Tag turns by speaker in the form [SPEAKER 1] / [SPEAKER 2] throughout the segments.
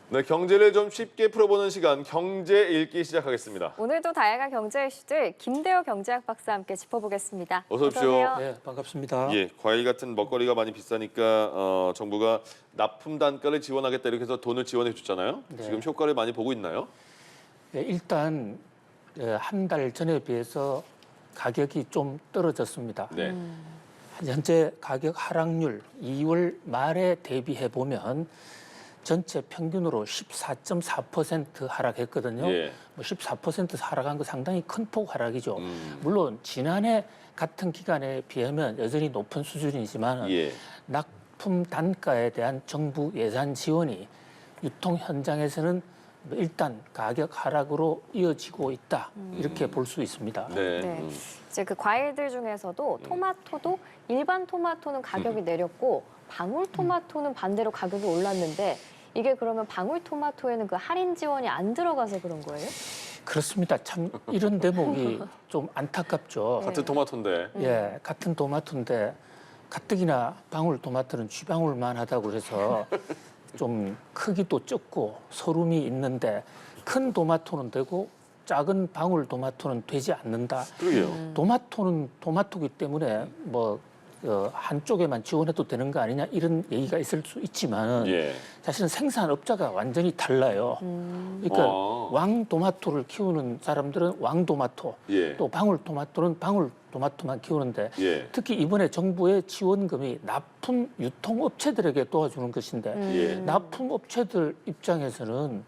[SPEAKER 1] 네, 경제를 좀 쉽게 풀어보는 시간, 경제 읽기 시작하겠습니다.
[SPEAKER 2] 오늘도 다양한 경제 이슈들 김대호 경제학 박사와 함께 짚어보겠습니다.
[SPEAKER 1] 어서 오십시오.
[SPEAKER 2] 오세요.
[SPEAKER 3] 네, 반갑습니다.
[SPEAKER 1] 예, 과일 같은 먹거리가 많이 비싸니까 정부가 납품 단가를 지원하겠다 이렇게 해서 돈을 지원해 줬잖아요.
[SPEAKER 3] 네.
[SPEAKER 1] 지금 효과를 많이 보고 있나요?
[SPEAKER 3] 네, 일단 한 달 전에 비해서 가격이 좀 떨어졌습니다.
[SPEAKER 1] 네.
[SPEAKER 3] 현재 가격 하락률 2월 말에 대비해 보면 전체 평균으로 14.4% 하락했거든요.
[SPEAKER 1] 예.
[SPEAKER 3] 뭐 14% 하락한 거 상당히 큰 폭 하락이죠. 물론 지난해 같은 기간에 비하면 여전히 높은 수준이지만
[SPEAKER 1] 예.
[SPEAKER 3] 납품 단가에 대한 정부 예산 지원이 유통 현장에서는 일단 가격 하락으로 이어지고 있다 이렇게 볼 수 있습니다.
[SPEAKER 1] 네.
[SPEAKER 2] 네. 이제 그 과일들 중에서도 토마토도 일반 토마토는 가격이 내렸고 방울토마토는 반대로 가격이 올랐는데 이게 그러면 방울토마토에는 그 할인 지원이 안 들어가서 그런 거예요?
[SPEAKER 3] 그렇습니다. 참 이런 대목이 좀 안타깝죠.
[SPEAKER 2] 네.
[SPEAKER 1] 같은 토마토인데.
[SPEAKER 3] 예, 같은 토마토인데 가뜩이나 방울토마토는 쥐방울만 하다고 그래서 좀 크기도 적고 소름이 있는데 큰 토마토는 되고 작은 방울토마토는 되지 않는다.
[SPEAKER 1] 그러게요.
[SPEAKER 3] 토마토는 토마토기 때문에 뭐 한쪽에만 지원해도 되는 거 아니냐 이런 얘기가 있을 수 있지만
[SPEAKER 1] 예.
[SPEAKER 3] 사실은 생산업자가 완전히 달라요. 그러니까
[SPEAKER 1] 아.
[SPEAKER 3] 왕토마토를 키우는 사람들은 왕토마토,
[SPEAKER 1] 예.
[SPEAKER 3] 또 방울토마토는 방울토마토만 키우는데
[SPEAKER 1] 예.
[SPEAKER 3] 특히 이번에 정부의 지원금이 납품 유통업체들에게 도와주는 것인데
[SPEAKER 1] 예.
[SPEAKER 3] 납품업체들 입장에서는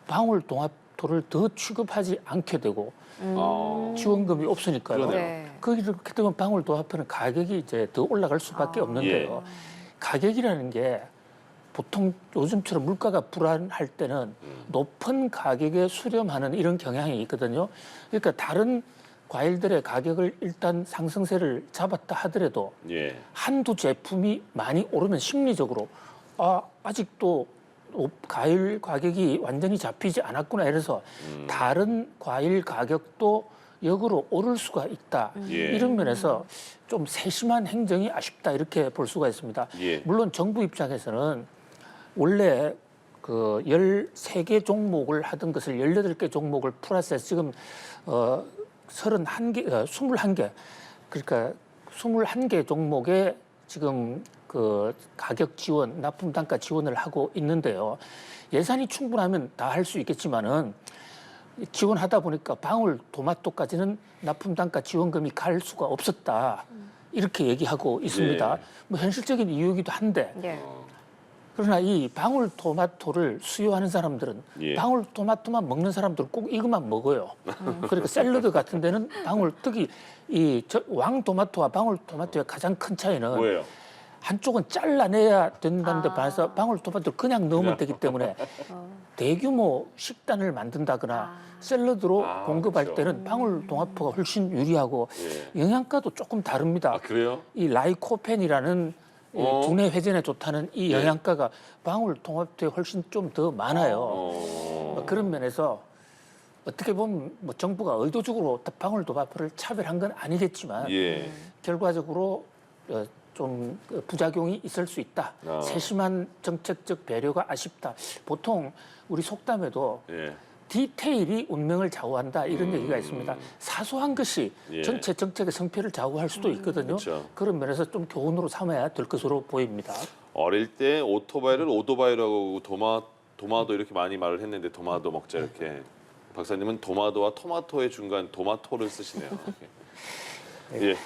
[SPEAKER 3] 방울토마토를 더 취급하지 않게 되고
[SPEAKER 1] 아.
[SPEAKER 3] 지원금이 없으니까요.
[SPEAKER 1] 그러네요.
[SPEAKER 2] 네.
[SPEAKER 3] 그렇게 되면 방울토마토는 가격이 이제 더 올라갈 수밖에 없는데요. 가격이라는 게 보통 요즘처럼 물가가 불안할 때는 높은 가격에 수렴하는 이런 경향이 있거든요. 그러니까 다른 과일들의 가격을 일단 상승세를 잡았다 하더라도
[SPEAKER 1] 예.
[SPEAKER 3] 한두 제품이 많이 오르면 심리적으로 아직도 과일 가격이 완전히 잡히지 않았구나 이래서 다른 과일 가격도 역으로 오를 수가 있다.
[SPEAKER 1] 예.
[SPEAKER 3] 이런 면에서 좀 세심한 행정이 아쉽다 이렇게 볼 수가 있습니다.
[SPEAKER 1] 예. 물론
[SPEAKER 3] 물론 정부 입장에서는 원래 그 13개 종목을 하던 것을 18개 종목을 플러스해서 지금 31개, 21개 그러니까 21개 종목에 지금 그 가격 지원, 납품 단가 지원을 하고 있는데요. 예산이 충분하면 다 할 수 있겠지만은 지원하다 보니까 방울 토마토까지는 납품 단가 지원금이 갈 수가 없었다. 이렇게 얘기하고 있습니다.
[SPEAKER 1] 예.
[SPEAKER 3] 뭐 현실적인 이유이기도 한데
[SPEAKER 2] 예.
[SPEAKER 3] 그러나 이 방울 토마토를 수요하는 사람들은
[SPEAKER 1] 예.
[SPEAKER 3] 방울 토마토만 먹는 사람들은 꼭 이것만 먹어요. 그러니까 샐러드 같은 데는 방울 특히 이 왕 토마토와 방울 토마토의 가장 큰 차이는
[SPEAKER 1] 뭐예요?
[SPEAKER 3] 한쪽은 잘라내야 된다는 데 반해서 방울토마토를 그냥 넣으면 되기 때문에 대규모 식단을 만든다거나 샐러드로 공급할
[SPEAKER 1] 그렇죠.
[SPEAKER 3] 때는 방울토마토가 훨씬 유리하고
[SPEAKER 1] 예.
[SPEAKER 3] 영양가도 조금 다릅니다.
[SPEAKER 1] 아, 그래요?
[SPEAKER 3] 이 라이코펜이라는 이 두뇌 회전에 좋다는 이 영양가가 방울토마토에 훨씬 좀 더 많아요. 그런 면에서 어떻게 보면 뭐 정부가 의도적으로 방울토마토를 차별한 건 아니겠지만
[SPEAKER 1] 예.
[SPEAKER 3] 결과적으로 좀 부작용이 있을 수 있다. 세심한 정책적 배려가 아쉽다. 보통 우리 속담에도
[SPEAKER 1] 예.
[SPEAKER 3] 디테일이 운명을 좌우한다 이런 얘기가 있습니다. 사소한 것이
[SPEAKER 1] 예.
[SPEAKER 3] 전체 정책의 성패를 좌우할 수도 있거든요.
[SPEAKER 1] 그렇죠.
[SPEAKER 3] 그런 면에서 좀 교훈으로 삼아야 될 것으로 보입니다.
[SPEAKER 1] 어릴 때 오토바이를 오토바이라고 도마도 이렇게 많이 말을 했는데 도마도 먹자 이렇게. 박사님은 도마도와 토마토의 중간 도마토를 쓰시네요. 예.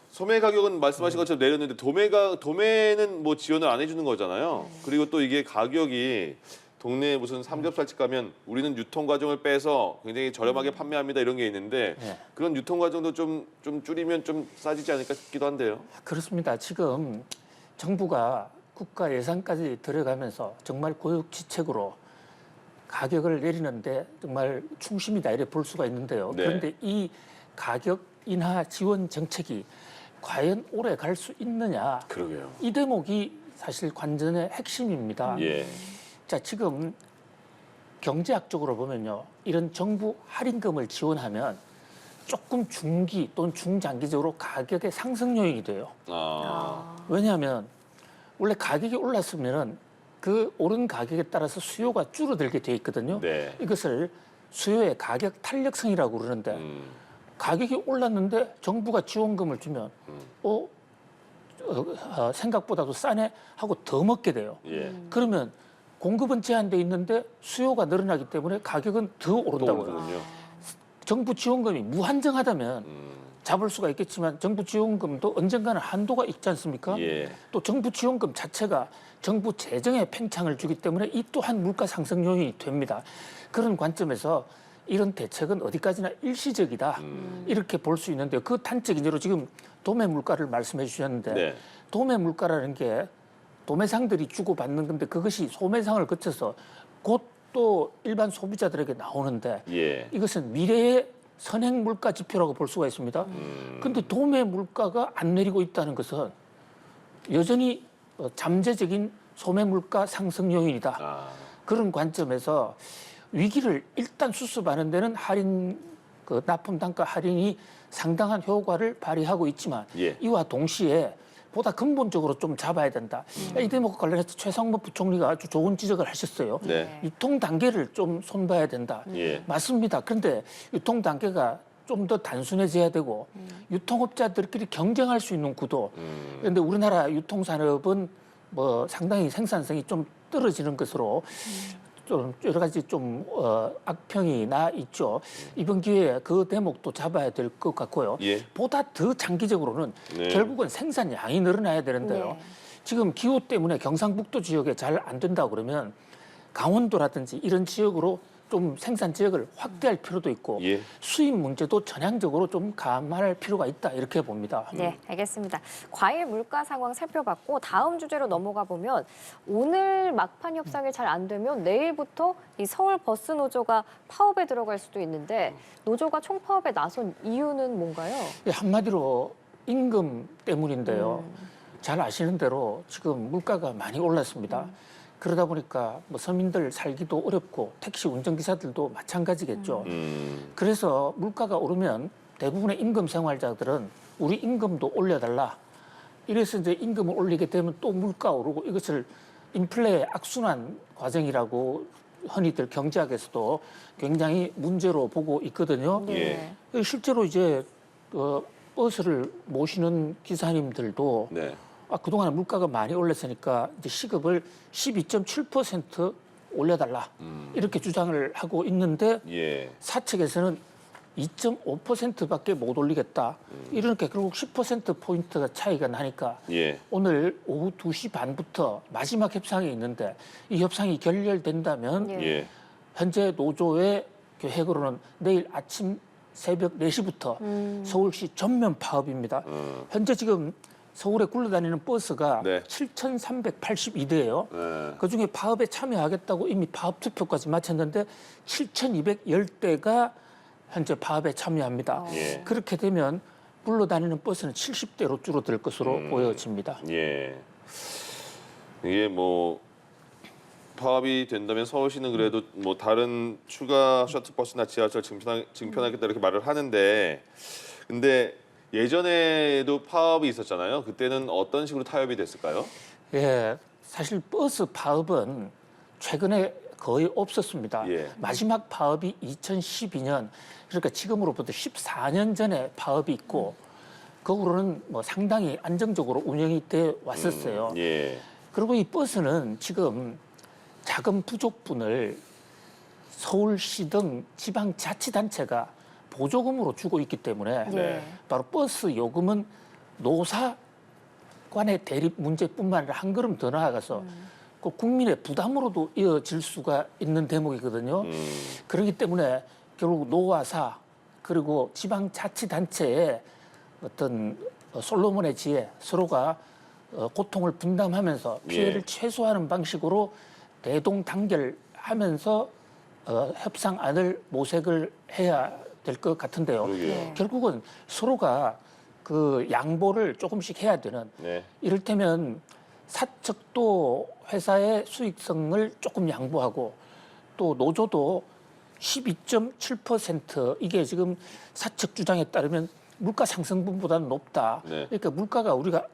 [SPEAKER 1] 소매 가격은 말씀하신 것처럼 내렸는데 도매는 뭐 지원을 안 해주는 거잖아요. 그리고 또 이게 가격이 동네에 무슨 삼겹살집 가면 우리는 유통 과정을 빼서 굉장히 저렴하게 판매합니다 이런 게 있는데
[SPEAKER 3] 네.
[SPEAKER 1] 그런 유통 과정도 좀 줄이면 좀 싸지지 않을까 싶기도 한데요.
[SPEAKER 3] 그렇습니다. 지금 정부가 국가 예산까지 들어가면서 정말 고육지책으로 가격을 내리는데 정말 충심이다 이렇게 볼 수가 있는데요.
[SPEAKER 1] 네.
[SPEAKER 3] 그런데 이 가격 인하 지원 정책이 과연 오래 갈 수 있느냐?
[SPEAKER 1] 그러게요.
[SPEAKER 3] 이 대목이 사실 관전의 핵심입니다.
[SPEAKER 1] 예.
[SPEAKER 3] 자, 지금 경제학적으로 보면요. 이런 정부 할인금을 지원하면 조금 중기 또는 중장기적으로 가격의 상승 요인이 돼요.
[SPEAKER 1] 아.
[SPEAKER 3] 왜냐하면 원래 가격이 올랐으면은 그 오른 가격에 따라서 수요가 줄어들게 돼 있거든요.
[SPEAKER 1] 네.
[SPEAKER 3] 이것을 수요의 가격 탄력성이라고 그러는데 가격이 올랐는데 정부가 지원금을 주면 생각보다도 싸네 하고 더 먹게 돼요.
[SPEAKER 1] 예.
[SPEAKER 3] 그러면 공급은 제한돼 있는데 수요가 늘어나기 때문에 가격은 더
[SPEAKER 1] 또
[SPEAKER 3] 오른다고요.
[SPEAKER 1] 오르군요.
[SPEAKER 3] 정부 지원금이 무한정하다면 잡을 수가 있겠지만 정부 지원금도 언젠가는 한도가 있지 않습니까?
[SPEAKER 1] 예.
[SPEAKER 3] 또 정부 지원금 자체가 정부 재정에 팽창을 주기 때문에 이 또한 물가 상승 요인이 됩니다. 그런 관점에서 이런 대책은 어디까지나 일시적이다. 이렇게 볼 수 있는데요. 그 단적인 예로 지금 도매 물가를 말씀해 주셨는데
[SPEAKER 1] 네.
[SPEAKER 3] 도매 물가라는 게 도매상들이 주고받는 건데 그것이 소매상을 거쳐서 곧 또 일반 소비자들에게 나오는데
[SPEAKER 1] 예.
[SPEAKER 3] 이것은 미래의 선행 물가 지표라고 볼 수가 있습니다. 그런데 도매 물가가 안 내리고 있다는 것은 여전히 잠재적인 소매 물가 상승 요인이다.
[SPEAKER 1] 아.
[SPEAKER 3] 그런 관점에서 위기를 일단 수습하는 데는 할인 그 납품 단가 할인이 상당한 효과를 발휘하고 있지만
[SPEAKER 1] 예.
[SPEAKER 3] 이와 동시에 보다 근본적으로 좀 잡아야 된다. 이 대목 관련해서 최상목 부총리가 아주 좋은 지적을 하셨어요.
[SPEAKER 1] 네.
[SPEAKER 3] 유통 단계를 좀 손봐야 된다.
[SPEAKER 1] 예.
[SPEAKER 3] 맞습니다. 그런데 유통 단계가 좀 더 단순해져야 되고 유통업자들끼리 경쟁할 수 있는 구도. 그런데 우리나라 유통산업은 뭐 상당히 생산성이 좀 떨어지는 것으로 좀 여러 가지 좀 악평이 나 있죠. 이번 기회에 그 대목도 잡아야 될 것 같고요.
[SPEAKER 1] 예.
[SPEAKER 3] 보다 더 장기적으로는
[SPEAKER 1] 네.
[SPEAKER 3] 결국은 생산량이 늘어나야 되는데요.
[SPEAKER 2] 네.
[SPEAKER 3] 지금 기후 때문에 경상북도 지역에 잘 안 된다 그러면 강원도라든지 이런 지역으로 좀 생산 지역을 확대할 필요도 있고
[SPEAKER 1] 예.
[SPEAKER 3] 수입 문제도 전향적으로 좀 감안할 필요가 있다 이렇게 봅니다.
[SPEAKER 2] 네, 알겠습니다. 과일 물가 상황 살펴봤고 다음 주제로 넘어가 보면 오늘 막판 협상이 잘 안 되면 내일부터 이 서울 버스 노조가 파업에 들어갈 수도 있는데 노조가 총파업에 나선 이유는 뭔가요?
[SPEAKER 3] 한마디로 임금 때문인데요. 잘 아시는 대로 지금 물가가 많이 올랐습니다. 그러다 보니까 뭐 서민들 살기도 어렵고 택시 운전기사들도 마찬가지겠죠. 그래서 물가가 오르면 대부분의 임금 생활자들은 우리 임금도 올려달라. 이래서 이제 임금을 올리게 되면 또 물가 오르고 이것을 인플레 악순환 과정이라고 흔히들 경제학에서도 굉장히 문제로 보고 있거든요.
[SPEAKER 1] 예.
[SPEAKER 3] 실제로 이제 버스를 모시는 기사님들도
[SPEAKER 1] 네.
[SPEAKER 3] 그동안 물가가 많이 올랐으니까 이제 시급을 12.7% 올려달라 이렇게 주장을 하고 있는데
[SPEAKER 1] 예.
[SPEAKER 3] 사측에서는 2.5%밖에 못 올리겠다. 이러니까 결국 10%포인트가 차이가 나니까
[SPEAKER 1] 예.
[SPEAKER 3] 오늘 오후 2시 반부터 마지막 협상이 있는데 이 협상이 결렬된다면
[SPEAKER 2] 예.
[SPEAKER 1] 예.
[SPEAKER 3] 현재 노조의 계획으로는 내일 아침 새벽 4시부터 서울시 전면 파업입니다. 현재 지금 서울에 굴러다니는 버스가
[SPEAKER 1] 네.
[SPEAKER 3] 7,382대예요.
[SPEAKER 1] 네.
[SPEAKER 3] 그중에 파업에 참여하겠다고 이미 파업 투표까지 마쳤는데 7,210대가 현재 파업에 참여합니다.
[SPEAKER 1] 예.
[SPEAKER 3] 그렇게 되면 굴러다니는 버스는 70대로 줄어들 것으로 보여집니다.
[SPEAKER 1] 예. 이게 뭐 파업이 된다면 서울시는 그래도 뭐 다른 추가 셔틀버스나 지하철 증편하겠다 이렇게 말을 하는데 근데 예전에도 파업이 있었잖아요. 그때는 어떤 식으로 타협이 됐을까요?
[SPEAKER 3] 예, 사실 버스 파업은 최근에 거의 없었습니다.
[SPEAKER 1] 예.
[SPEAKER 3] 마지막 파업이 2012년, 그러니까 지금으로부터 14년 전에 파업이 있고 그 후로는 뭐 상당히 안정적으로 운영이 돼 왔었어요.
[SPEAKER 1] 예.
[SPEAKER 3] 그리고 이 버스는 지금 자금 부족분을 서울시 등 지방자치단체가 보조금으로 주고 있기 때문에
[SPEAKER 1] 네.
[SPEAKER 3] 바로 버스 요금은 노사 간의 대립 문제뿐만 아니라 한 걸음 더 나아가서 그 국민의 부담으로도 이어질 수가 있는 대목이거든요. 그렇기 때문에 결국 노와사 그리고 지방자치단체의 어떤 솔로몬의 지혜 서로가 고통을 분담하면서 피해를
[SPEAKER 1] 예.
[SPEAKER 3] 최소화하는 방식으로 대동단결하면서 협상안을 모색을 해야 될 것 같은데요.
[SPEAKER 1] 그러게요.
[SPEAKER 3] 결국은 서로가 그 양보를 조금씩 해야 되는
[SPEAKER 1] 네.
[SPEAKER 3] 이를테면 사측도 회사의 수익성을 조금 양보하고 또 노조도 12.7% 이게 지금 사측 주장에 따르면 물가 상승분보다는 높다.
[SPEAKER 1] 네.
[SPEAKER 3] 그러니까 물가가 우리가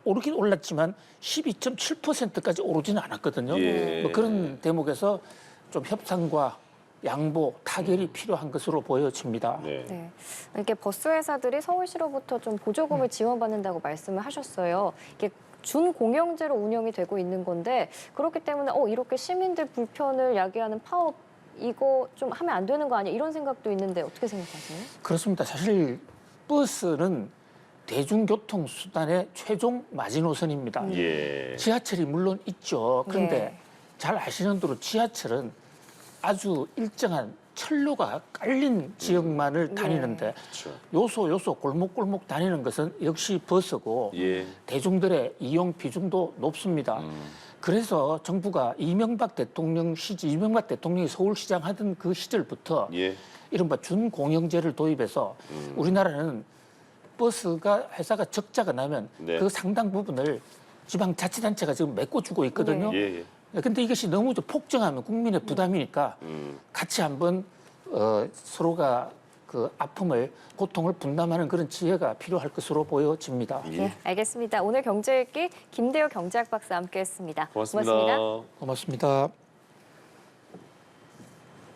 [SPEAKER 3] 오르긴 올랐지만 12.7%까지 오르지는 않았거든요.
[SPEAKER 1] 예.
[SPEAKER 3] 뭐 그런 대목에서 좀 협상과 양보, 타결이 필요한 것으로 보여집니다.
[SPEAKER 1] 네.
[SPEAKER 2] 네. 이렇게 버스 회사들이 서울시로부터 좀 보조금을 지원받는다고 말씀을 하셨어요. 이게 준공영제로 운영이 되고 있는 건데 그렇기 때문에 이렇게 시민들 불편을 야기하는 파업 이거 좀 하면 안 되는 거 아니야? 이런 생각도 있는데 어떻게 생각하세요?
[SPEAKER 3] 그렇습니다. 사실 버스는 대중교통 수단의 최종 마지노선입니다.
[SPEAKER 1] 예.
[SPEAKER 3] 지하철이 물론 있죠. 그런데
[SPEAKER 2] 네.
[SPEAKER 3] 잘 아시는 대로 지하철은 아주 일정한 철로가 깔린 지역만을 다니는데
[SPEAKER 1] 그렇죠.
[SPEAKER 3] 요소 골목골목 다니는 것은 역시 버스고
[SPEAKER 1] 예.
[SPEAKER 3] 대중들의 이용 비중도 높습니다. 그래서 정부가 이명박 대통령이 서울시장 하던 그 시절부터
[SPEAKER 1] 예.
[SPEAKER 3] 이른바 준공영제를 도입해서 우리나라는 버스가 회사가 적자가 나면
[SPEAKER 1] 네.
[SPEAKER 3] 그 상당 부분을 지방자치단체가 지금 메꿔주고 있거든요.
[SPEAKER 1] 예. 예.
[SPEAKER 3] 근데 이것이 너무 좀 폭증하면 국민의 부담이니까 같이 한번 서로가 그 아픔을 고통을 분담하는 그런 지혜가 필요할 것으로 보여집니다.
[SPEAKER 1] 예.
[SPEAKER 2] 네, 알겠습니다. 오늘 경제 읽기 김대호 경제학 박사 함께했습니다.
[SPEAKER 1] 고맙습니다.
[SPEAKER 3] 고맙습니다.